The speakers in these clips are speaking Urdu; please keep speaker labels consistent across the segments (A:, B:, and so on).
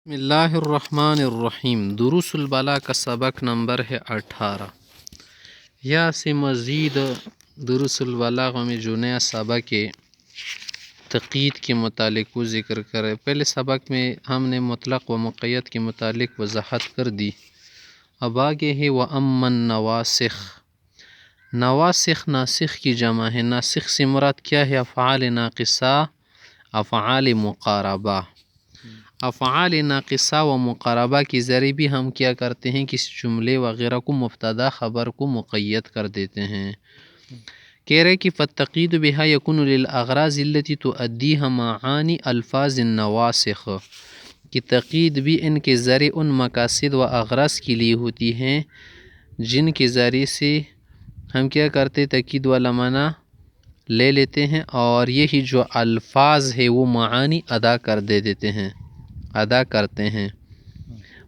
A: بسم اللہ الرحمن الرحیم۔ دروس البلاغہ کا سبق نمبر ہے 18۔ یا سے مزید دروس البلاغہ میں جو نیا سبق ہے تقیید کے متعلق وہ ذکر کرے۔ پہلے سبق میں ہم نے مطلق و مقید کے متعلق وضاحت کر دی۔ اب آگے ہے وَأَمَّا النَّوَاسِخ۔ نواسخ ناسخ کی جمع ہے۔ ناسخ سے مراد کیا ہے؟ افعال ناقصہ، افعال مقاربہ۔ افعال ناقصہ و مقاربہ کے ذریعے بھی ہم کیا کرتے ہیں؟ کسی جملے وغیرہ کو مبتدا خبر کو مقید کر دیتے ہیں۔ کہہ رہے کہ فالتقیید بها یکون للاغراض التي تؤدیها معانی الفاظ النواسخ، کہ تقیید بھی ان کے ذریعے ان مقاصد و اغراض کے لیے ہوتی ہیں جن کے ذریعے سے ہم کیا کرتے تقیید والا معنی لے لیتے ہیں، اور یہی جو الفاظ ہے وہ معانی ادا کر دیتے ہیں، ادا کرتے ہیں۔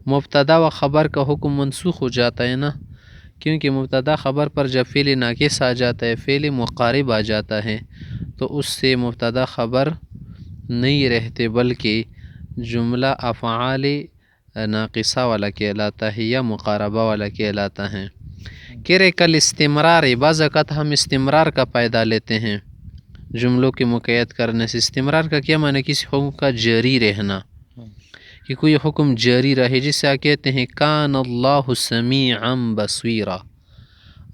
A: مبتدا و خبر کا حکم منسوخ ہو جاتا ہے نا، کیونکہ مبتدا خبر پر جب فعل ناقص آ جاتا ہے، فعل مقارب آ جاتا ہے، تو اس سے مبتدا خبر نہیں رہتے بلکہ جملہ افعال ناقصہ والا کہلاتا ہے یا مقاربہ والا کہلاتا ہے۔ کہہ رہے کل استمرار، بعض اوقات ہم استمرار کا فائدہ لیتے ہیں جملوں کے مقید کرنے سے۔ استمرار کا کیا معنی؟ کسی حکم کا جاری رہنا، کہ کوئی حکم جاری رہے، جس سے کہتے ہیں کان اللہ سمیعا بصیرا،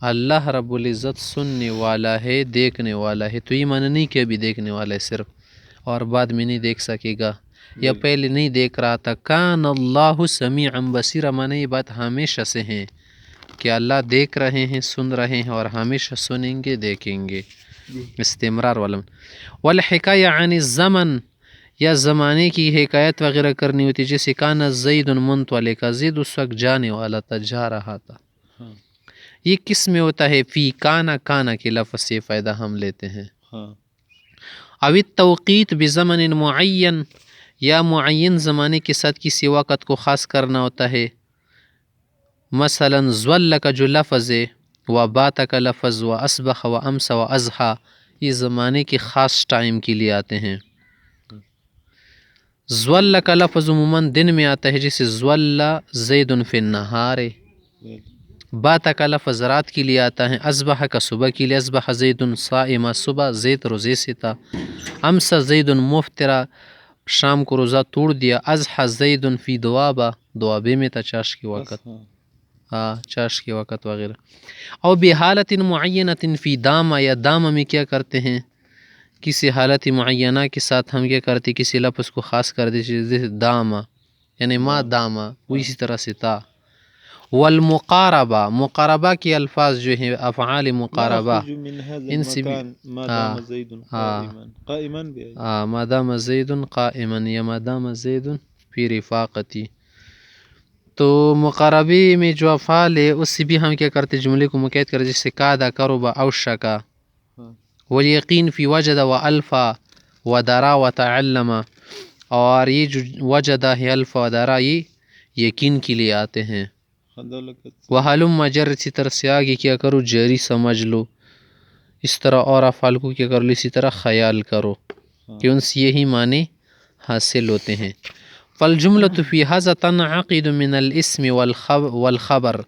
A: اللہ رب العزت سننے والا ہے، دیکھنے والا ہے۔ تو یہ معنی نہیں کہ ابھی دیکھنے والا ہے صرف اور بعد میں نہیں دیکھ سکے گا، یا پہلے نہیں دیکھ رہا تھا۔ کان اللہ سمیعا بصیرا معنی یہ بات ہمیشہ سے ہیں کہ اللہ دیکھ رہے ہیں، سن رہے ہیں، اور ہمیشہ سنیں گے، دیکھیں گے۔ استمرار والا۔ والحکایہ عن الزمن، یا زمانے کی حکایت وغیرہ کرنی ہوتی، جیسے کانا زید منطلقا، زید اس وقت جانے والا تھا، جا رہا تھا۔ یہ کس میں ہوتا ہے؟ فی کانا، کانا کے لفظ سے فائدہ ہم لیتے ہیں۔ او التوقیت بزمن معین، یا معین زمانے کے ساتھ کسی وقت کو خاص کرنا ہوتا ہے۔ مثلا ظل کا جو لفظ ہے، و بات کا لفظ، و اصبح و امس و اضحیٰ، یہ زمانے کے خاص ٹائم کے لیے آتے ہیں۔ ظل کا لفظ عموماً دن میں آتا ہے، جیسے ظل زید فی النہار۔ بات کا لفظ رات کے لیے آتا ہے۔ اصبح کا صبح کے لیے، اصبح زید صائما، صبح زید روزے سے تھا۔ امس زید مفطرا، شام کو روزہ توڑ دیا۔ اضحیٰ زید فی دوابہ، دوابے میں تھا چاش کے وقت، چاش کے وقت وغیرہ۔ او بحالت معینت فی دامہ، یا دامہ میں کیا کرتے ہیں؟ کسی حالت معینہ کے ساتھ ہم کیا کرتے؟ کسی لفظ کو خاص کر دیتے، جیسے دامہ یعنی ما دامہ، وہ اسی طرح سے تھا۔ والمقاربہ، مقاربہ کے الفاظ جو ہیں افعال مقاربہ، ان سے بھی ما دام زید قائما، یا ما دام زید فی رفاقتی۔ تو مقاربے میں جو افعال ہے اس سے بھی ہم کیا کرتے؟ جملے کو مقید کرتے، جیسے کادا، قربا، اوشکا۔ والیقین فی وجد و الفا و درا و تعلم، اور یہ جو وجدہ ہے، الفا و درا، یہ یقین کے لیے آتے ہیں۔ وحلم جر، اسی طرح سے آگے کیا کرو؟ جری سمجھ لو۔ اس طرح اور افعال کو کیا کر لو؟ اسی طرح خیال کرو کہ ان سے یہی معنی حاصل ہوتے ہیں۔ فالجملۃ فی ھذا تنعقد من الاسم والخبر،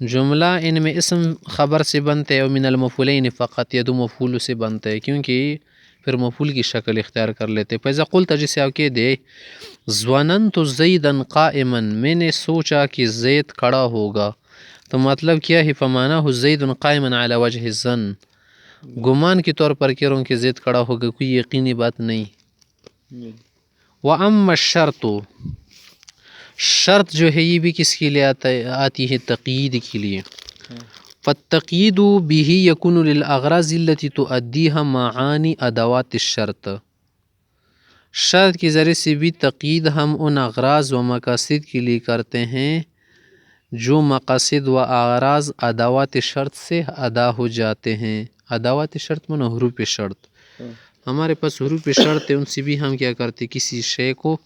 A: جملہ ان میں اسم خبر سے بنتے ہیں، اور من المفعولین فقط، یا دو مفعول سے بنتے ہیں، کیونکہ پھر مفعول کی شکل اختیار کر لیتے۔ فاذا قلت، جسے آپ کہہ دے ظننت زیدا قائما، میں نے سوچا کہ زید کھڑا ہوگا، تو مطلب کیا ہے؟ فمعناہ زید قائما علی وجہ الظن، گمان کے طور پر کہہ رہا ہوں کہ زید کھڑا ہوگا، کوئی یقینی بات نہیں۔ وَأَمَّا الشَّرْطُ، شرط جو ہے یہ بھی کس کے لیے آتی ہے؟ تقیید کے لیے۔ فالتقیید بہ یکون للاغراض التي تؤدیها معانی ادوات الشرط، شرط کے ذریعے سے بھی تقیید ہم ان اغراض و مقاصد کے لیے کرتے ہیں جو مقاصد و اغراض ادوات شرط سے ادا ہو جاتے ہیں۔ ادوات شرط معنی حروف شرط، ہمارے پاس حروف شرط ہے، ان سے بھی ہم کیا کرتے؟ کسی شے کو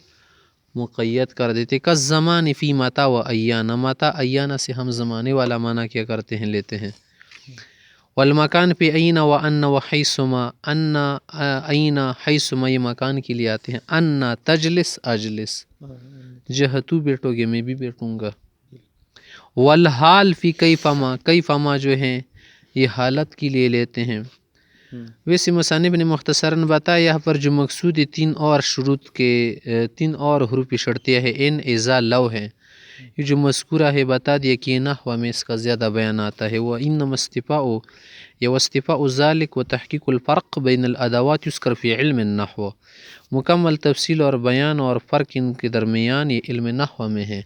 A: مقید کر دیتے۔ کالزمان فی متا و ایانا، متا ایانا سے ہم زمانے والا معنی کیا کرتے ہیں؟ لیتے ہیں۔ والمکان پہ این و ان و حیثما، ان این حیثما یہ مکان کے لیے آتے ہیں. ان تجلس اجلس، جہاں تو بیٹھو گے میں بھی بیٹھوں گا. والحال فی کیفما، کیفما جو ہیں یہ حالت کے لیے لیتے ہیں. ویسے مصنف نے مختصراً بتایا یہاں پر جو مقصود ہے تین اور شروط کے تین اور حروف شرطیہ ہے، ان اذا لو ہے. یہ جو مذکورہ ہے بتا دیا کہ نحو میں اس کا زیادہ بیان آتا ہے. وہ انما استفاء یا واستفاء ذلك وتحقیق الفرق بین الادوات یذکر فی علم النحو، مکمل تفصیل اور بیان اور فرق ان کے درمیان یہ علم نحو میں ہے.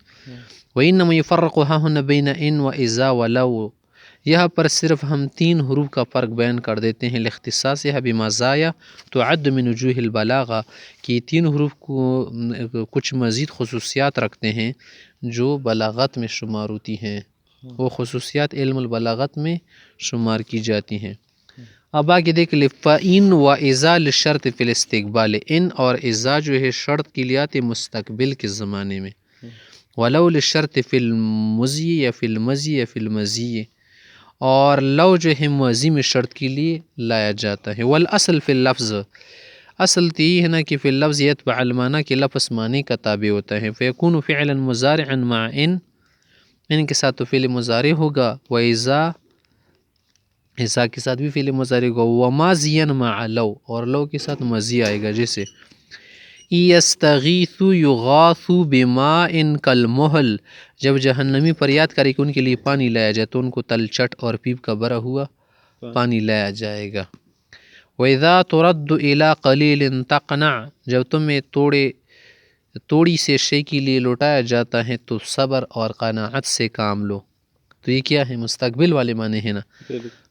A: وانما یفرق ها هنا بین ان و اذا و لو، یہاں پر صرف ہم تین حروف کا فرق بیان کر دیتے ہیں. لاختصاصها بمزایا تعد من وجوہ البلاغہ، کہ تین حروف کو کچھ مزید خصوصیات رکھتے ہیں جو بلاغت میں شمار ہوتی ہیں، وہ خصوصیات علم البلاغت میں شمار کی جاتی ہیں. اب آگے دیکھ لیں، فَإِن وَإِذَا لِلشَّرْطِ فِي الْإِسْتِقْبَالِ، ان اور اذا جو ہے شرط کے لیے آتے مستقبل کے زمانے میں. وَلَوْ لِلشَّرْطِ فِي الْمُضِي یا فِي الْمَضِي یا فِي الْمَضِي، اور لو جو ہے ماضی میں شرط کے لیے لایا جاتا ہے. والاصل فی اللفظ، اصل تو یہ ہے نا کہ فی اللفظ یتبع المعنی کے لفظ معنی کا تابع ہوتا ہے. فیکون فعلا مضارعا مع ان کے ساتھ تو فعل مضارع ہوگا، و اذا کے ساتھ بھی فعل مضارع ہوگا، وماضیا مع لو، اور لو کے ساتھ ماضی آئے گا. جیسے یستغیث یغاث بماء کالمہل، جب جہنمی فریاد کرے کہ ان کے لیے پانی لایا جائے تو ان کو تلچٹ اور پیپ کا بھرا ہوا پانی لایا جائے گا. وَإِذَا تُرَدُّ إِلَىٰ قَلِيلٍ تَقْنَعْ، جب تمہیں توڑی سے شے کے لیے لوٹایا جاتا ہے تو صبر اور قناعت سے کام لو. تو یہ کیا ہے؟ مستقبل والے معنی ہے نا.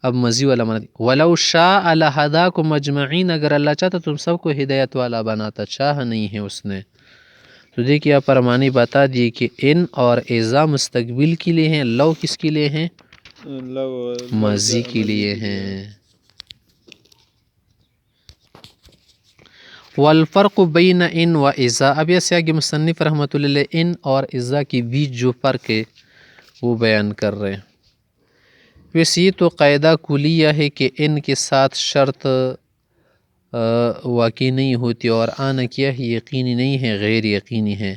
A: اب ماضی والا معنی، وَلَوْ شَاءَ لَهَدَاكُمْ أَجْمَعِينَ، اگر اللہ چاہتا تم سب کو ہدایت والا بناتا، چاہ نہیں ہے اس نے. تو دیکھیے آپ پر معنی بتا دیے کہ ان اور اذا مستقبل کے لیے ہیں، لو کس کے لیے ہیں؟ ماضی کے لیے ہیں. والفرق بین ان و اذا، اب یہ سیاق مصنف رحمۃ اللہ علیہ ان اور اذا کے بیچ جو فرق ہے وہ بیان کر رہے ہیں. ویسے یہ تو قاعدہ کلیہ ہے کہ ان کے ساتھ شرط واقع نہیں ہوتی اور آنا کیا ہے یقینی نہیں ہے، غیر یقینی ہے.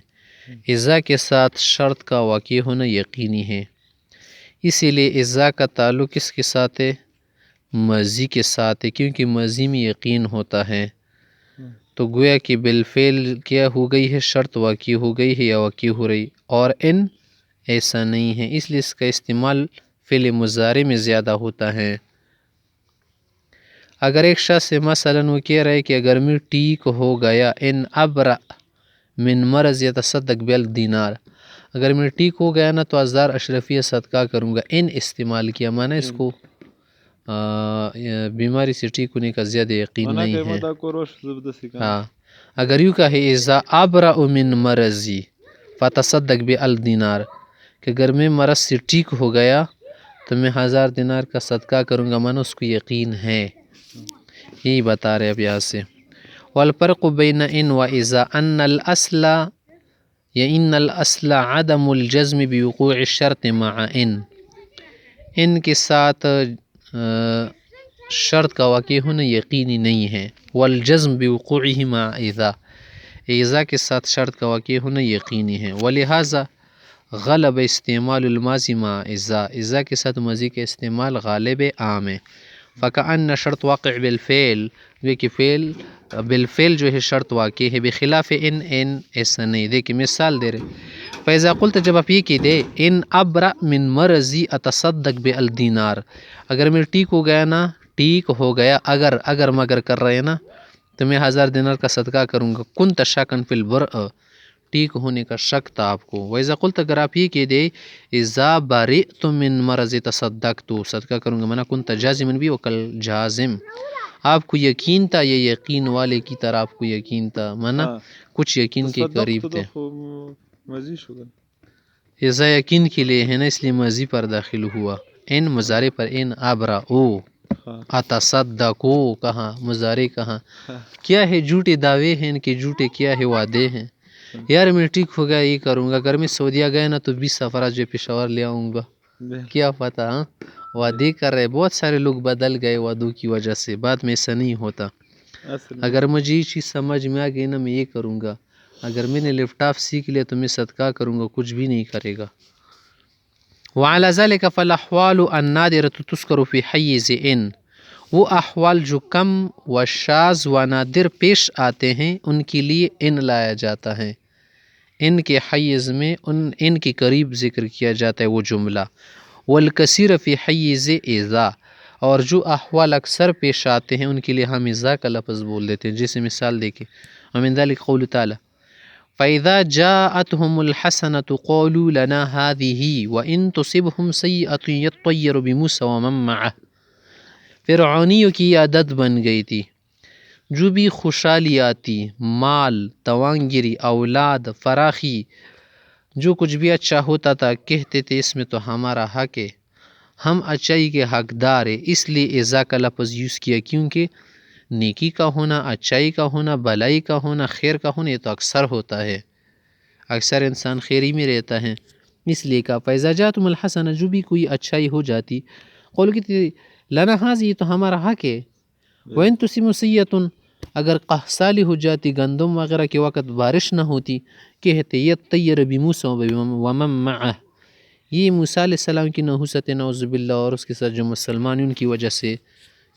A: اذا کے ساتھ شرط کا واقع ہونا یقینی ہے. اسی لیے اذا کا تعلق کس کے ساتھ ہے؟ ماضی کے ساتھ ہے، کیونکہ ماضی میں یقین ہوتا ہے. تو گویا کہ بالفعل کیا ہو گئی ہے، شرط واقع ہو گئی ہے یا واقع ہو رہی. اور ان ایسا نہیں ہے، اس لیے اس کا استعمال فعل مضارع میں زیادہ ہوتا ہے. اگر ایک شخص سے مثلاً وہ کہہ رہے کہ اگر میں ٹھیک ہو گیا، ان ابرأ من مرض یتصدق بالدینار، اگر میں ٹھیک ہو گیا نا تو 1000 اشرفیہ صدقہ کروں گا. ان استعمال کیا معنی اس کو بیماری سے ٹھیک ہونے کا زیادہ یقین نہیں ہے. ہاں اگر یوں کہے اذا ابرأ من مرضی فتصدق بالدینار، کہ اگر میں مرض سے ٹھیک ہو گیا تو میں 1000 دینار کا صدقہ کروں گا، معنی اس کو یقین ہے. یہی بتا رہے اب یہاں سے. والفرق بین ان و اذا ان الاصل یا ان الاصل عدم الجزم بوقوع الشرط مع ان کے ساتھ شرط کا واقع ہونا یقینی نہیں ہے. والجزم بوقوعه مع اذا کے ساتھ شرط کا واقع ہونا یقینی ہے. ولہذا غلب استعمال الماضی مع اذا کے ساتھ ماضی کا استعمال غالب عام ہے. فکأن شرط واقع بالفعل، کہ فعل بالفعل جو ہے شرط واقع ہے، بخلاف ان ایسا نہیں. دیکھیں مثال دے رہے، فیضا قلت، جب آپ یہ کہ دے ان ابرأ من مرضی اتصدق بالدینار، اگر میں ٹھیک ہو گیا نا، ٹھیک ہو گیا، اگر مگر کر رہے نا تو میں 1000 دینار کا صدقہ کروں گا. کنت شاکن فی البرء، ٹھیک ہونے کا شک تھا آپ کو. ویضا قلت، اگر آپ یہ کہ دے اذا برئت من مرض تصدقت، صدقہ کروں گا، منع کنت جازمن بھی وکل جازم، آپ کو یقین تھا، یہ یقین والے کی طرح آپ کو یقین تھا، منع کچھ یقین کے قریب تھے. اذا یقین کے لیے ہے نا، اس لیے ماضی پر داخل ہوا. ان مضارع پر ان ابرا او اتصدقو کہاں مضارع کہاں. کیا ہے؟ جھوٹے دعوے ہیں ان کے، جھوٹے کیا ہے وعدے ہیں. یار میں ٹھیک ہو گیا یہ کروں گا، اگر میں سعودیہ گیا نا تو 20 افراد جو پشاور لے آؤں گا، کیا پتہ. ہاں وعدے کر رہے، بہت سارے لوگ بدل گئے وعدوں کی وجہ سے، بعد میں ایسا نہیں ہوتا. اگر مجھے یہ چیز سمجھ میں آ گئی نا میں یہ کروں گا، اگر میں نے لیپ ٹاپ سیکھ لیا تو میں صدقہ کروں گا، کچھ بھی نہیں کرے گا. وعلى ذلك فالاحوال النادرة تذكر في حيز ان، وہ احوال جو کم و شاذ و نادر پیش آتے ہیں ان کے لیے ان لایا جاتا ہے، ان کے حیز میں ان کے قریب ذکر کیا جاتا ہے وہ جملہ. والکثیر فی حیز اذا، اور جو احوال اکثر پیش آتے ہیں ان کے لیے ہم اذا کا لفظ بول دیتے ہیں. جیسے مثال دیکھیں، ومن ذلك قول تعالی فَإِذَا جَاءَتْهُمُ الْحَسَنَةُ قَالُوا لَنَا هَذِهِ وَإِن تُصِبْهُمْ سَيِّئَةٌ يَطَّيَّرُ بِمُوسَىٰ وَمَن مَّعَهُ. فرعونیوں کی عادت بن گئی تھی، جو بھی خوشحالی آتی، مال، توانگری، اولاد، فراخی، جو کچھ بھی اچھا ہوتا تھا کہتے تھے اس میں تو ہمارا حق ہے، ہم اچائی کے حقدار ہیں. اس لیے اذا کا لفظ یوز کیا، کیونکہ نیکی کا ہونا، اچائی کا ہونا، بھلائی کا ہونا، خیر کا ہونا یہ تو اکثر ہوتا ہے، اکثر انسان خیری میں رہتا ہے. اس لیے کہا فَإِذَا جَاءَتْهُمُ الْحَسَنَةُ، جو بھی کوئی اچھائی ہو جاتی، قول کی تھی لَنَا هَذِهِ، یہ تو ہمارا حق ہے. وَإِن تُصِبْهُمْ سَيِّئَةٌ، اگر قحط ہو جاتی، گندم وغیرہ کے وقت بارش نہ ہوتی، کہتے یطیر بموسیٰ ومن معه، یہ موسیٰ علیہ السلام کی نحوست نعوذ باللہ اور اس کے ساتھ جو مسلمان ان کی وجہ سے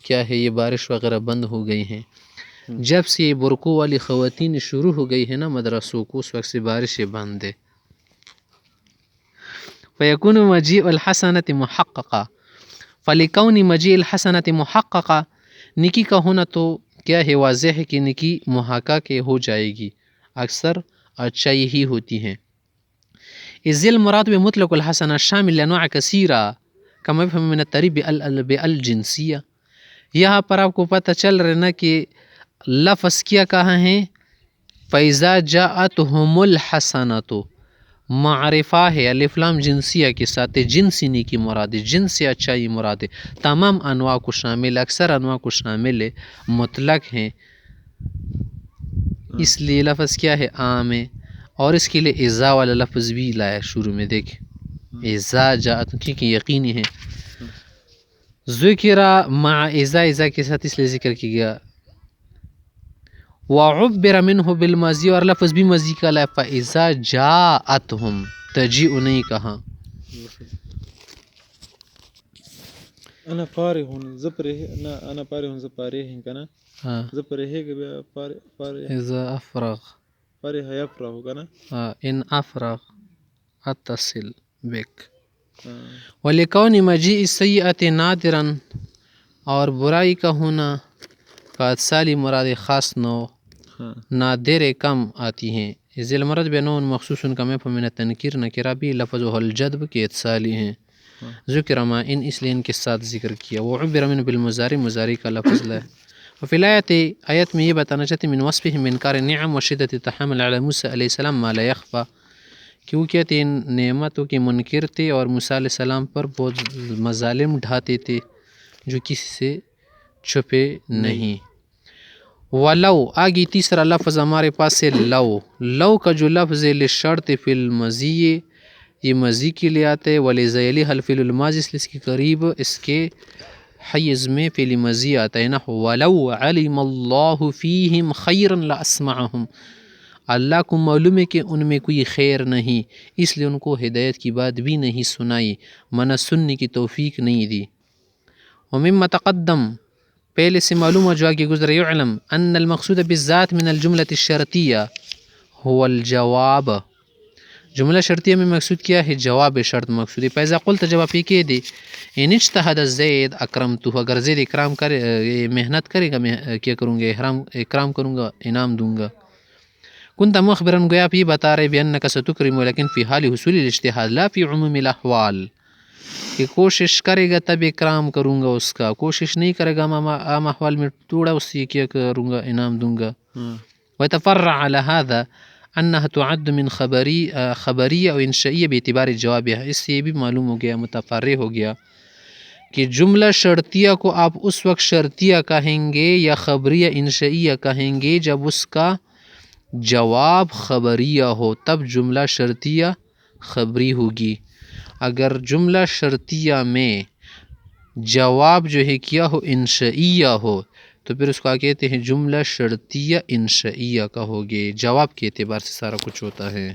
A: کیا ہے یہ بارش وغیرہ بند ہو گئی ہیں. جب سے یہ برقو والی خواتین شروع ہو گئی ہے نا مدرسوں کو، اس وقت سے بارشیں بند ہے. فَيَكُونُ مَجِيءُ الْحَسَنَةِ مُحَقَّقًا، فَلِكَوْنِ مَجِيءِ الْحَسَنَةِ مُحَقَّقًا، نیکی کا ہونا تو کیا ہے واضح ہے کہ نیکی محقق کے ہو جائے گی، اکثر اچھائی ہی ہوتی ہیں. إذ المراد بمطلق الحسنة الشامل لأنواع كثيرة كما يفهم من التعريف بالجنسية. یہاں پر آپ کو پتہ چل رہا ہے نا کہ لفظ کیا کہاں ہے، فَإِذَا جَاءَتْهُمُ الْحَسَنَةُ معرفہ ہے، الف لام جنسیہ کے ساتھ، جنسی نیکی مراد ہے، جنس اچھائی مراد ہے، تمام انواع کو شامل، اکثر انواع کو شامل ہے، مطلق ہیں. اس لیے لفظ کیا ہے عام ہے، اور اس کے لیے اذا والا لفظ بھی لایا شروع میں. دیکھ اذا جاءت، کیونکہ یقینی ہے، ذکر مع اذا کے ساتھ اس لیے ذکر کیا گیا. وعبر منه بالماضی، اور لفظ بھی ماضی کا لایا، فاذا جاءتهم، تجیء نہیں کہا.
B: انا فارغ انا فارغ زپاره کنا زپاره فارغ
A: اذا افرغ
B: فارغ يفرغ کنا
A: ان افرغ اتصل بک. ولکون مجیء السیئۃ نادرا، اور برائی کا ہونا کا سالی مراد خاص نو نادر کم آتی ہیں. ذیل مرد بنون مخصوص کا میں من تنکیر نکرہ بھی لفظ الجدب کے اتصالی ہیں. ذکر ما ان، اس لیے ان کے ساتھ ذکر کیا. وعبر من بالمضارع، مضارع کا لفظ لائے. وفی الآیت، آیت میں یہ بتانا چاہتے من وصفهم من انکار النعم وشدت التحامل علی موسیٰ علیہ السلام ما لا یخفى، کیوں کہتے ان نعمتوں کے منکر تھے اور موسیٰ علیہ السلام پر بہت مظالم ڈھاتے تھے جو کسی سے چھپے نہیں. ولو، آگے تیسرا لفظ ہمارے پاس ہے لو. لو کا جو لفظ ہے لشرط فی المضی، یہ مضی کے لیے آتا ہے. ولزیلی الفعل الماضی، اس لیے اس کے قریب اس کے حیز میں فعل مضی آتا ہے نا. ولو علم اللہ فیہم خیرا لاسمعہم، اللہ کو معلوم ہے کہ ان میں کوئی خیر نہیں، اس لیے ان کو ہدایت کی بات بھی نہیں سنائی، منع سننے کی توفیق نہیں دی. ومما تقدم، پہلے سے معلوم ہو جو آگے گزرا، یعلم ان المقصود بالذات من الجملة الشرطیہ هو الجواب، جملہ شرطیہ میں مقصود کیا ہے؟ جواب شرط مقصود ہے. فإذا قلت، جب آپ یہ کہہ دے ان اجتہد زید اکرمتہ، اگر زید اکرام کرے، محنت کرے گا، میں کیا کروں گا، اکرام کروں گا، انعام دوں گا. کنت مخبرا، گویا آپ یہ بتا رہے بأنک ستکرم لیکن فی حال حصول الاجتہاد لا فی عموم الاحوال، کہ کوشش کرے گا تب اکرام کروں گا اس کا، کوشش نہیں کرے گا عام احوال میں توڑا اس سے کیا کروں گا، انعام دوں گا. ويتفرع على هذا انها تعد من خبریہ و انشائیہ باعتبار جوابها، اس سے یہ بھی معلوم ہو گیا، متفرع ہو گیا کہ جملہ شرطیہ کو آپ اس وقت شرطیہ کہیں گے یا خبریہ انشائیہ کہیں گے جب اس کا جواب خبریہ ہو، تب جملہ شرطیہ خبری ہوگی. اگر جملہ شرطیہ میں جواب جو ہے کیا ہو انشائیہ ہو تو پھر اس کو کہتے ہیں جملہ شرطیہ انشائیہ کا ہوگے، جواب کے اعتبار سے سارا کچھ ہوتا ہے۔